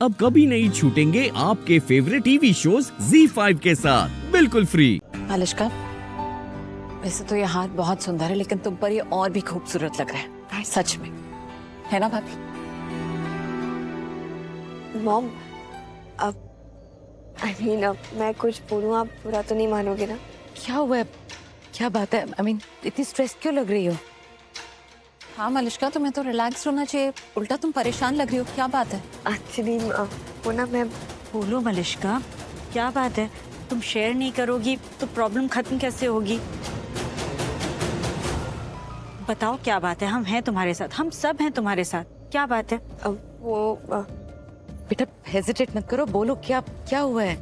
अब कभी नहीं छूटेंगे आपके फेवरेट टीवी शोज ZEE5 के साथ बिल्कुल फ्री। मालिश्का, वैसे तो ये हाथ बहुत सुंदर है, लेकिन तुम पर ये और भी खूबसूरत लग रहा है, सच में, है ना भाभी? मॉम, अब अब मैं कुछ बोलूँ, आप बुरा तो नहीं मानोगे ना? क्या हुआ है? क्या बात है? इतनी स्ट्रेस क्यों लग रही हो? हाँ मालिश्का, तुम्हें तो रिलैक्स होना चाहिए, उल्टा तुम परेशान लग रही हो, क्या बात है? एक्चुअली वो ना मैं बोलो मलिश्का, क्या बात है? तुम शेयर नहीं करोगी तो प्रॉब्लम खत्म कैसे होगी? बताओ क्या बात है? हम हैं तुम्हारे साथ, हम सब हैं तुम्हारे साथ। क्या बात है? बेटा हेजिटेट मत करो, बोलो क्या क्या हुआ है?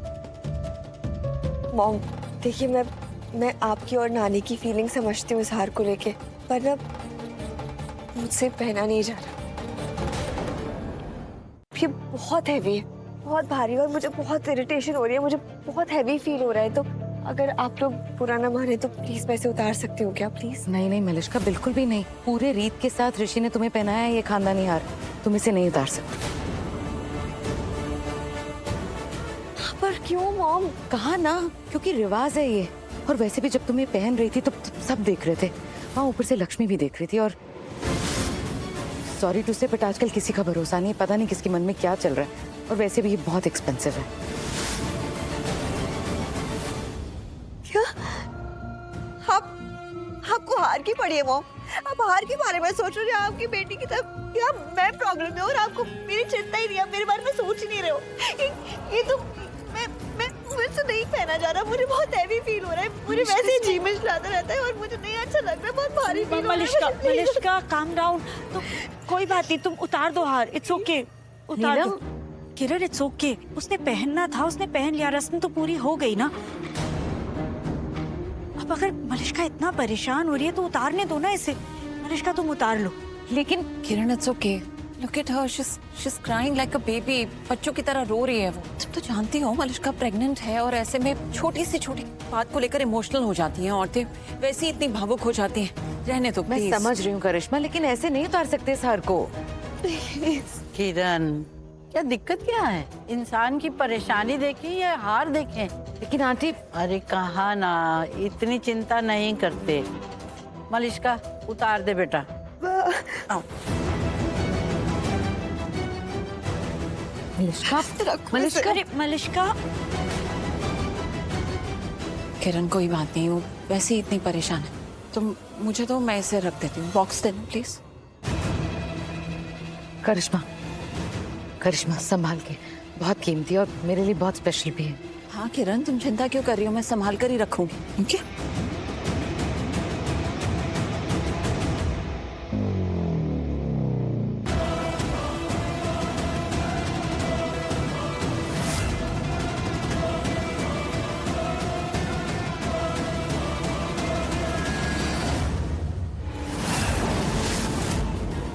मॉम देखिए, मैं आपकी और नानी की फीलिंग समझती हूँ इस हार को लेके, पर ना मुझसे पहना नहीं जा रहा। ये बहुत हैवी है, बहुत भारी, और मुझे बहुत इरिटेशन हो रही है, मुझे बहुत हैवी फील हो रहा है। तो अगर आप लोग बुरा ना माने तो प्लीज पैसे उतार सकते हो क्या, प्लीज? नहीं नहीं मालिश्का, बिल्कुल भी नहीं। पूरे रीत के साथ ऋषि ने तुम्हें पहनाया है ये खानदानी हार, तुम इसे नहीं उतार सकते। पर क्यों मॉम? कहा ना, क्योंकि रिवाज है ये। और वैसे भी जब तुम्हें पहन रही थी तो सब देख रहे थे, वहाँ ऊपर से लक्ष्मी भी देख रही थी। और सॉरी टू से, बट आजकल किसी का भरोसा नहीं, पता नहीं किसके मन में क्या चल रहा है। और वैसे भी ये बहुत एक्सपेंसिव है। क्या आपको हार की पड़ी है मॉम? आप हार के बारे में सोच रहे हो? आपकी बेटी की तरफ क्या मैं प्रॉब्लम है और आपको मेरी चिंता ही नहीं, आप मेरे बारे में सोच ही नहीं रहे हो। ये तो मैं मुझसे नहीं पहना जा रहा, मुझे बहुत हैवी फील हो रहा है, मुझे वैसे ही जी में लाता रहता है और मुझे नहीं अच्छा लग रहा है, बहुत भारी फील हो रहा है। Malishka calm down. तो कोई बात नहीं, तुम उतार दो हार, इट्स ओके, उतार दो। किरण इट्स ओके, उसने पहनना था, उसने पहन लिया, रस्म तो पूरी हो गई ना। अब अगर मलिश्का इतना परेशान हो रही है तो उतारने दो ना इसे। मलिश्का तुम उतार लो। लेकिन Kiran it's okay, look at her, she is crying like a baby, बच्चों की तरह रो रही है वो। तुम तो जानती हो मालिश्का प्रेग्नेंट है, और ऐसे में छोटी से छोटी बात को लेकर इमोशनल हो जाती हैं औरतें, वैसे ही इतनी भावुक हो जाती हैं। रहने दो मैं प्लीज। समझ रही हूँ करिश्मा, लेकिन ऐसे नहीं उतार सकते इस हार को। किरण, क्या दिक्कत क्या है? इंसान की परेशानी देखें या हार देखें? लेकिन आंटी, अरे कहा ना, इतनी चिंता नहीं करते। मलिश्का उतार दे बेटा। आओ। मलिश्का, मलिश्का, अरे मलिश्का, किरण कोई बात नहीं, वो वैसे ही इतनी परेशान है। तुम मुझे तो, मैं इसे रख देती हूँ, बॉक्स देना प्लीज। करिश्मा, करिश्मा संभाल के, बहुत कीमती और मेरे लिए बहुत स्पेशल भी है। हाँ किरण, तुम चिंता क्यों कर रही हो, मैं संभाल कर ही रखूंगी, ठीक है?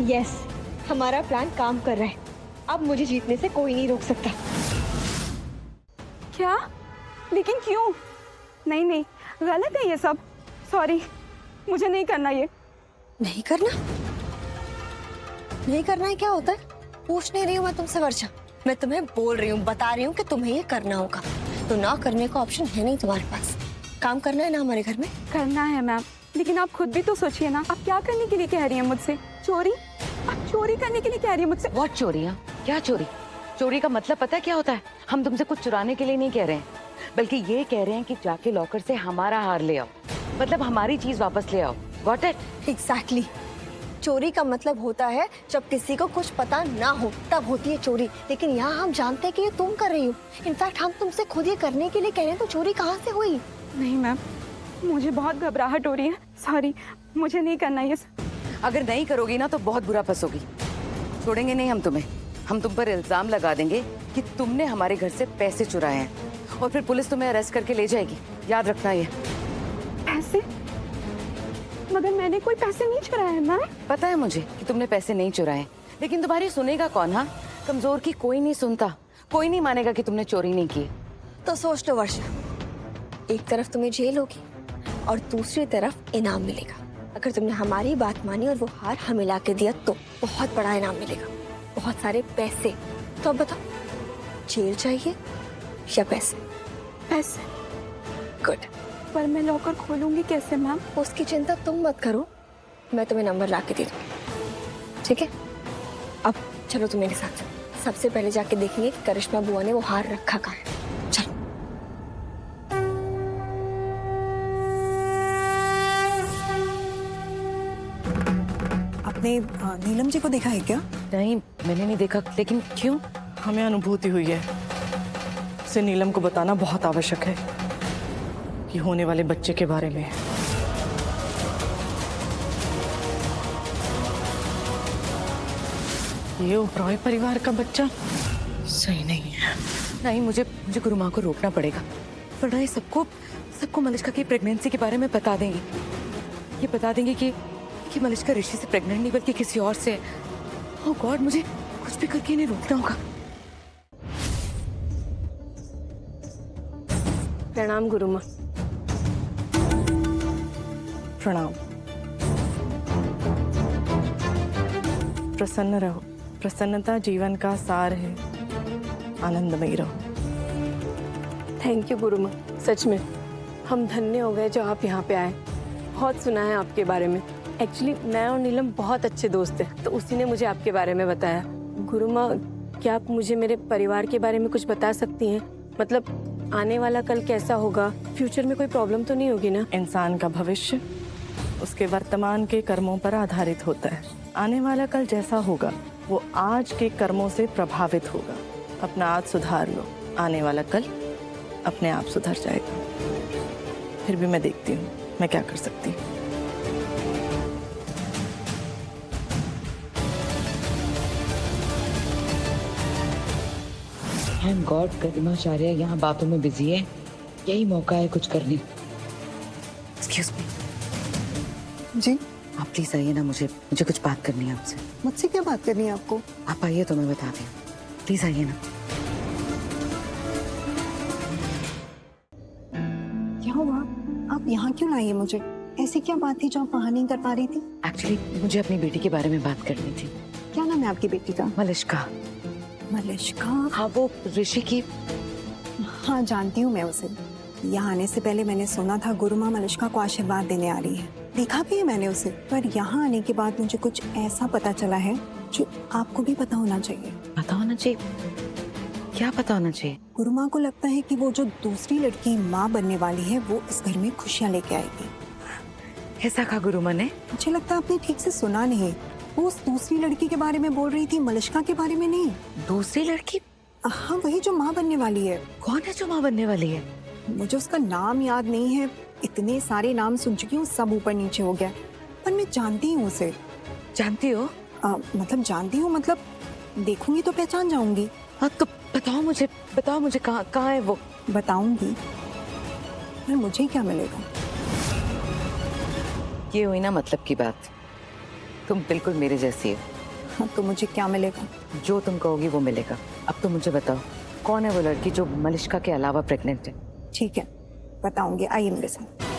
यस, हमारा प्लान काम कर रहा है, अब मुझे जीतने से कोई नहीं रोक सकता। क्या? लेकिन क्यों? नहीं नहीं, गलत है ये सब। सॉरी, मुझे नहीं करना ये। नहीं करना? नहीं करना है क्या होता है? पूछ नहीं रही हूँ मैं तुमसे वर्षा, मैं तुम्हें बोल रही हूँ, बता रही हूँ कि तुम्हें ये करना होगा। तो ना करने का ऑप्शन है नहीं तुम्हारे पास। काम करना है ना हमारे घर में? करना है मैम, लेकिन आप खुद भी तो सोचिए ना, आप क्या करने के लिए कह रही हैं मुझसे? चोरी? आप चोरी करने के लिए कह रही हैं मुझसे? व्हाट चोरी? क्या चोरी? चोरी का मतलब पता है क्या होता है? हम तुमसे कुछ चुराने के लिए नहीं कह रहे हैं, बल्कि ये कह रहे हैं कि जाके लॉकर से हमारा हार ले आओ, मतलब हमारी चीज वापस ले आओ। Got it? एग्जैक्टली। चोरी का मतलब होता है जब किसी को कुछ पता ना हो, तब होती है चोरी। लेकिन यहाँ हम जानते हैं कि ये तुम कर रही हो। इनफैक्ट हम तुमसे खुद ये करने के लिए कह रहे हैं, तो चोरी कहाँ से हुई? नहीं मैम, मुझे बहुत घबराहट हो रही है। सॉरी, मुझे नहीं करना ये। अगर नहीं करोगी ना तो बहुत बुरा फंसोगी। छोड़ेंगे नहीं हम तुम्हें। हम तुम पर इल्जाम लगा देंगे कि तुमने हमारे घर से पैसे चुराए हैं, और फिर पुलिस तुम्हें अरेस्ट करके ले जाएगी। याद रखना ये। पैसे? मगर मैंने कोई पैसे नहीं चुराए हैं मैम। पता है मुझे कि तुमने पैसे नहीं चुराए, लेकिन तुम्हारी सुनेगा कौन? हाँ, कमजोर की कोई नहीं सुनता, कोई नहीं मानेगा कि तुमने चोरी नहीं की। तो सोच लो वर्षा, एक तरफ तुम्हें जेल होगी और दूसरी तरफ इनाम मिलेगा। अगर तुमने हमारी बात मानी और वो हार हमें ला के दिया तो बहुत बड़ा इनाम मिलेगा, बहुत सारे पैसे। तो अब बताओ जेल चाहिए या पैसे? पैसे। गुड। पर मैं लॉकर खोलूंगी कैसे मैम? उसकी चिंता तुम मत करो, मैं तुम्हें नंबर ला के दे दूंगी, ठीक है? अब चलो तुम मेरे साथ। सबसे पहले जाके देखेंगे कि करिश्मा बुआ ने वो हार रखा कहाँ है। चलो। आपने नीलम जी को देखा है क्या? नहीं, मैंने नहीं देखा, लेकिन क्यों? हमें अनुभूति हुई है, उसे नीलम को बताना बहुत आवश्यक है कि होने वाले बच्चे के बारे में। ये ओबरॉय परिवार का बच्चा सही नहीं है। नहीं, मुझे गुरु माँ को रोकना पड़ेगा, वरना ये सबको मलिश्का की प्रेगनेंसी के बारे में बता देंगे। ये बता देंगे कि मलिश्का ऋषि से प्रेग्नेंट नहीं बल्कि किसी और से है। ओह गॉड, मुझे कुछ भी करके इन्हें रोकना होगा। प्रणाम गुरु माँ। प्रणाम। प्रसन्न रहो, प्रसन्नता जीवन का सार है, आनंदमयी रहो। थैंक यू गुरु माँ, सच में हम धन्य हो गए जो आप यहाँ पे आए। बहुत सुना है आपके बारे में। एक्चुअली मैं और नीलम बहुत अच्छे दोस्त हैं, तो उसी ने मुझे आपके बारे में बताया। गुरु माँ, क्या आप मुझे मेरे परिवार के बारे में कुछ बता सकती हैं? मतलब आने वाला कल कैसा होगा? फ्यूचर में कोई प्रॉब्लम तो नहीं होगी ना? इंसान का भविष्य उसके वर्तमान के कर्मों पर आधारित होता है। आने वाला कल जैसा होगा वो आज के कर्मों से प्रभावित होगा। अपना आज सुधार लो, आने वाला कल अपने आप सुधर जाएगा। फिर भी मैं देखती हूँ मैं क्या कर सकती हूँ। थैंक गॉड गरिमाचार्य यहाँ बातों में बिजी है, यही मौका है कुछ करने। एक्सक्यूज मी, जी आप प्लीज आइए ना, मुझे कुछ बात करनी है आपसे। मुझसे क्या बात करनी है आपको? आप आइए तो मैं बताती हूँ, प्लीज आइए ना। क्या हुआ? आप यहाँ क्यों लाइए मुझे? ऐसी क्या बात थी जो आप वहाँ नहीं कर पा रही थी? एक्चुअली मुझे अपनी बेटी के बारे में बात करनी थी। क्या नाम है आपकी बेटी का? मलिश्का। मलिश्का? हाँ, वो ऋषि की। हाँ जानती हूँ मैं उसे। यहाँ आने से पहले मैंने सुना था गुरु माँ मलिश्का को आशीर्वाद देने आ रही है, देखा भी है मैंने उसे। पर यहाँ आने के बाद मुझे कुछ ऐसा पता चला है जो आपको भी पता होना चाहिए। पता होना चाहिए? क्या पता होना चाहिए? गुरु माँ को लगता है कि वो जो दूसरी लड़की माँ बनने वाली है वो इस घर में खुशियाँ लेके आएगी। ऐसा कहा गुरु माँ ने? मुझे लगता है आपने ठीक से सुना नहीं। वो उस दूसरी लड़की के बारे में बोल रही थी, मलिश्का के बारे में नहीं। दूसरी लड़की? हाँ, वही जो माँ बनने वाली है। कौन है जो माँ बनने वाली है? मुझे उसका नाम याद नहीं है, इतने सारे नाम सुन चुकी हूँ, सब ऊपर नीचे हो गया। पर मैं जानती हूँ उसे। जानती हो? मतलब जानती हूँ, मतलब देखूंगी तो पहचान जाऊंगी। हाँ तो बताओ मुझे कहाँ है वो? बताऊंगी, पर मुझे क्या मिलेगा? ये हुई ना मतलब की बात। तुम बिल्कुल मेरे जैसी है। हाँ, तो मुझे क्या मिलेगा? जो तुम कहोगी वो मिलेगा। अब तो मुझे बताओ, कौन है वो लड़की जो मलिश्का के अलावा प्रेग्नेंट है? ठीक है, बताऊंगी, आइए मेरे साथ।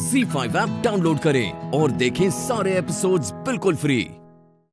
Z5 ऐप डाउनलोड करें और देखें सारे एपिसोड्स बिल्कुल फ्री।